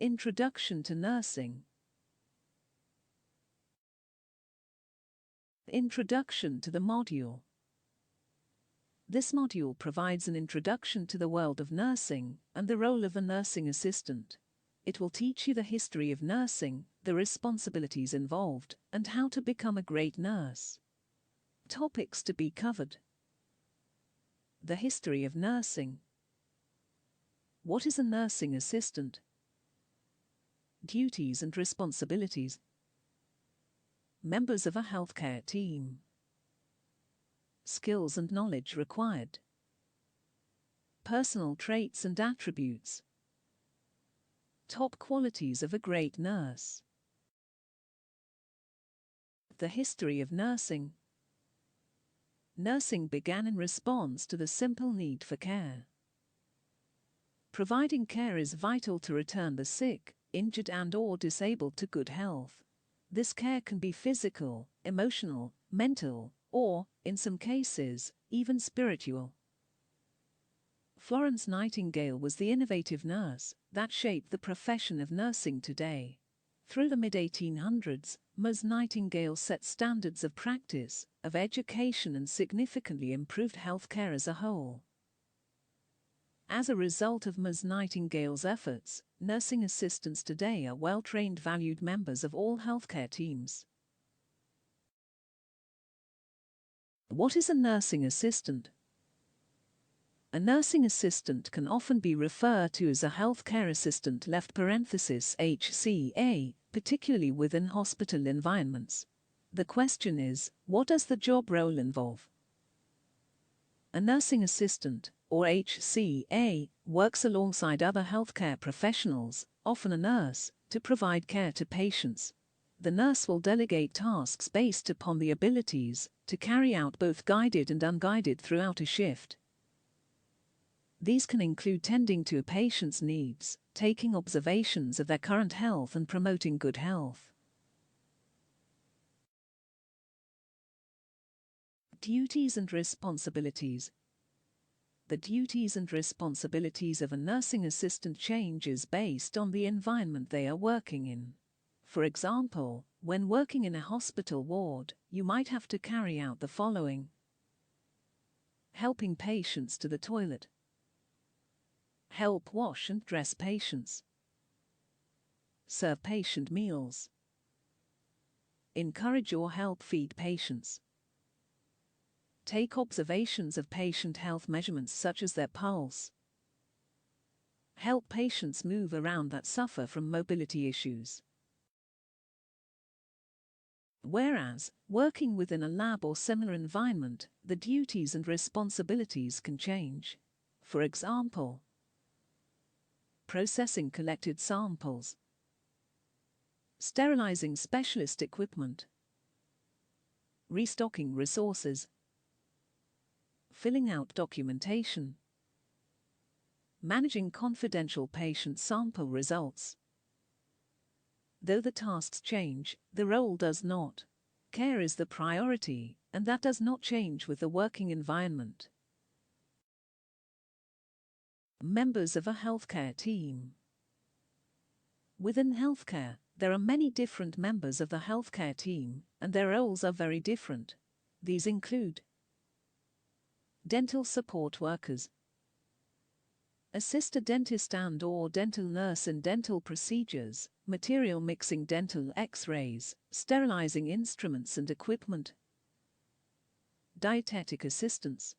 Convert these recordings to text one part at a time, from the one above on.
Introduction to Nursing. Introduction to the module. This module provides an introduction to the world of nursing and the role of a nursing assistant. It will teach you the history of nursing, the responsibilities involved, and how to become a great nurse. Topics to be covered: the history of nursing. What is a nursing assistant? Duties and responsibilities. Members of a healthcare team. Skills and knowledge required. Personal traits and attributes. Top qualities of a great nurse. The history of nursing. Nursing began in response to the simple need for care. Providing care is vital to return the sick, injured and/or disabled to good health. This care can be physical, emotional, mental, or, in some cases, even spiritual. Florence Nightingale was the innovative nurse that shaped the profession of nursing today. Through the mid-1800s, Ms. Nightingale set standards of practice, of education and significantly improved healthcare as a whole. As a result of Ms. Nightingale's efforts, nursing assistants today are well-trained, valued members of all healthcare teams. What is a nursing assistant? A nursing assistant can often be referred to as a healthcare assistant (HCA), particularly within hospital environments. The question is, what does the job role involve? A nursing assistant, or HCA, works alongside other healthcare professionals, often a nurse, to provide care to patients. The nurse will delegate tasks based upon the abilities to carry out both guided and unguided throughout a shift. These can include tending to a patient's needs, taking observations of their current health and promoting good health. Duties and responsibilities. The duties and responsibilities of a nursing assistant changes based on the environment they are working in. For example, when working in a hospital ward, you might have to carry out the following: helping patients to the toilet, help wash and dress patients, serve patient meals, encourage or help feed patients, take observations of patient health measurements such as their pulse, help patients move around that suffer from mobility issues. Whereas, working within a lab or similar environment, the duties and responsibilities can change. For example, processing collected samples, sterilizing specialist equipment, restocking resources, filling out documentation, managing confidential patient sample results. Though the tasks change, the role does not. Care is the priority, and that does not change with the working environment. Members of a healthcare team. Within healthcare, there are many different members of the healthcare team, and their roles are very different. These include dental support workers, assist a dentist and/or dental nurse in dental procedures, material mixing dental X-rays, sterilizing instruments and equipment, dietetic assistants,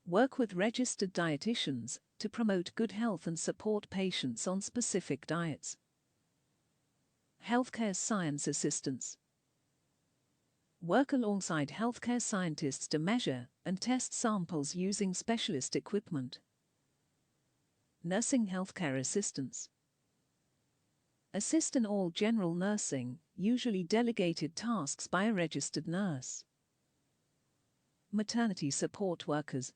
work with registered dietitians to promote good health and support patients on specific diets, healthcare science assistants, work alongside healthcare scientists to measure and test samples using specialist equipment, nursing healthcare assistants, assist in all general nursing, usually delegated tasks by a registered nurse, maternity support workers,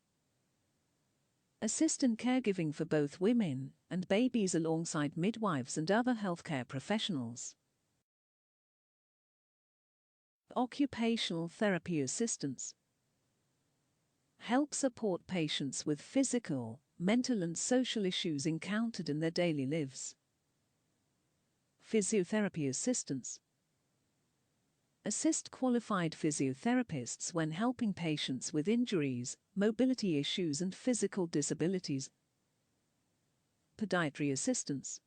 assist in caregiving for both women and babies alongside midwives and other healthcare professionals, occupational therapy assistants, help support patients with physical, mental and social issues encountered in their daily lives. Physiotherapy assistants. Assist qualified physiotherapists when helping patients with injuries, mobility issues and physical disabilities. Podiatry assistants.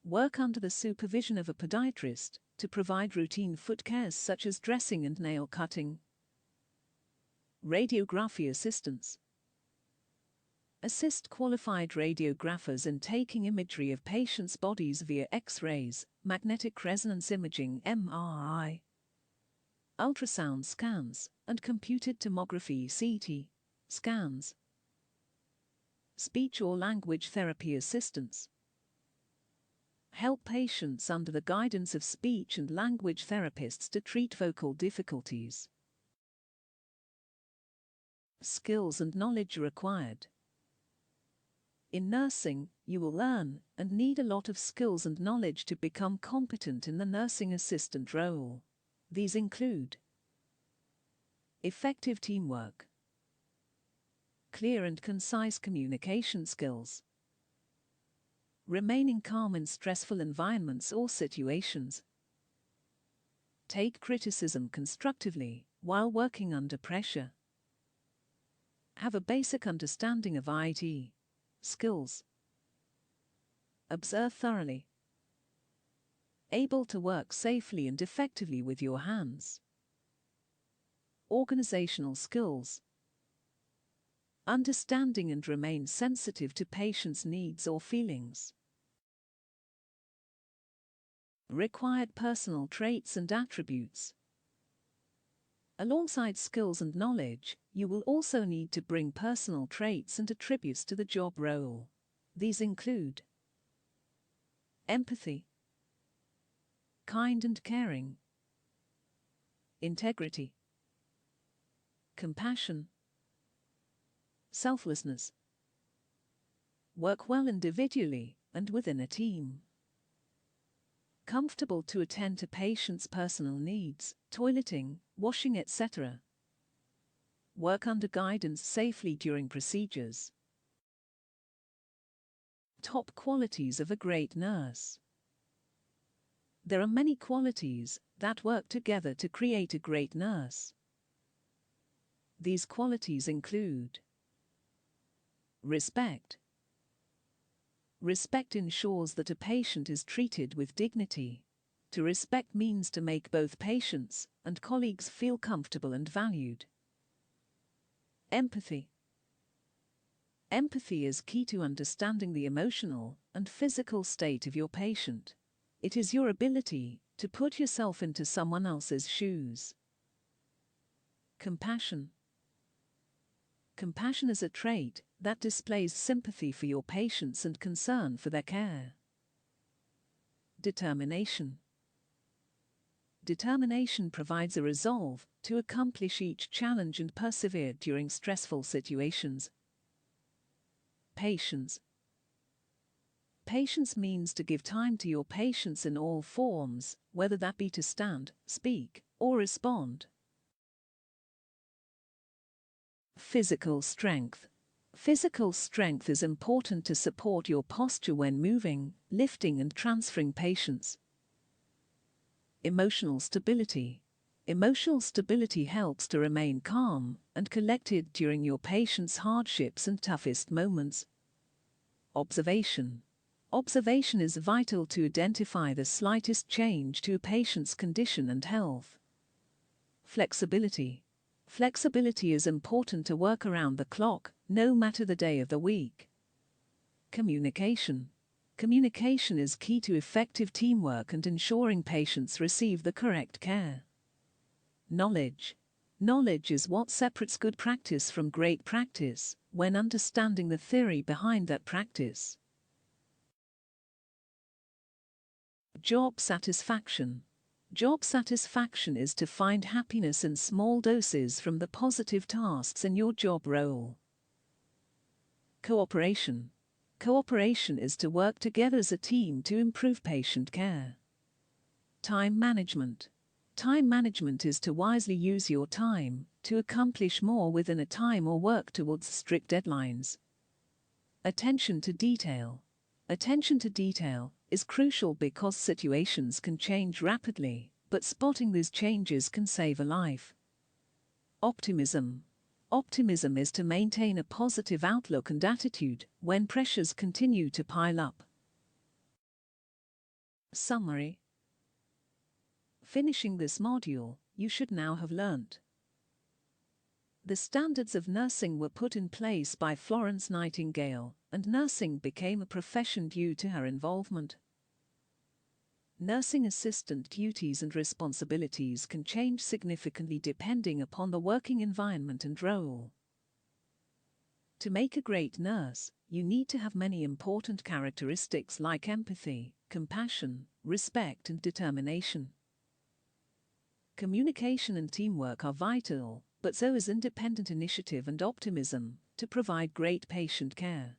Work under the supervision of a podiatrist to provide routine foot cares such as dressing and nail cutting. Radiography assistants. Assist qualified radiographers in taking imagery of patients' bodies via X-rays, magnetic resonance imaging (MRI), ultrasound scans, and computed tomography (CT) scans. Speech or language therapy assistants. Help patients under the guidance of speech and language therapists to treat vocal difficulties. Skills and knowledge required. In nursing, you will learn and need a lot of skills and knowledge to become competent in the nursing assistant role. These include effective teamwork, clear and concise communication skills, remaining calm in stressful environments or situations, take criticism constructively while working under pressure, have a basic understanding of IT skills, observe thoroughly, able to work safely and effectively with your hands, organizational skills, understanding and remain sensitive to patients' needs or feelings. Required personal traits and attributes. Alongside skills and knowledge, you will also need to bring personal traits and attributes to the job role. These include empathy, kind and caring, integrity, compassion, selflessness. Work well individually and within a team. Comfortable to attend to patients' personal needs, toileting, washing, etc. Work under guidance safely during procedures. Top qualities of a great nurse. There are many qualities that work together to create a great nurse. These qualities include respect. Respect ensures that a patient is treated with dignity. To respect means to make both patients and colleagues feel comfortable and valued. Empathy. Empathy is key to understanding the emotional and physical state of your patient. It is your ability to put yourself into someone else's shoes. Compassion. Compassion is a trait that displays sympathy for your patients and concern for their care. Determination. Determination provides a resolve to accomplish each challenge and persevere during stressful situations. Patience. Patience means to give time to your patients in all forms, whether that be to stand, speak, or respond. Physical strength. Physical strength is important to support your posture when moving, lifting and transferring patients. Emotional stability. Emotional stability helps to remain calm and collected during your patient's hardships and toughest moments. Observation. Observation is vital to identify the slightest change to a patient's condition and health. Flexibility. Flexibility is important to work around the clock, no matter the day of the week. Communication. Communication is key to effective teamwork and ensuring patients receive the correct care. Knowledge. Knowledge is what separates good practice from great practice, when understanding the theory behind that practice. Job satisfaction. Job satisfaction is to find happiness in small doses from the positive tasks in your job role. Cooperation. Cooperation is to work together as a team to improve patient care. Time management. Time management is to wisely use your time to accomplish more within a time or work towards strict deadlines. Attention to detail. Attention to detail is crucial because situations can change rapidly, but spotting these changes can save a life. Optimism. Optimism is to maintain a positive outlook and attitude when pressures continue to pile up. Summary. Finishing this module, you should now have learnt. The standards of nursing were put in place by Florence Nightingale, and nursing became a profession due to her involvement. Nursing assistant duties and responsibilities can change significantly depending upon the working environment and role. To make a great nurse, you need to have many important characteristics like empathy, compassion, respect, and determination. Communication and teamwork are vital, but so is independent initiative and optimism to provide great patient care.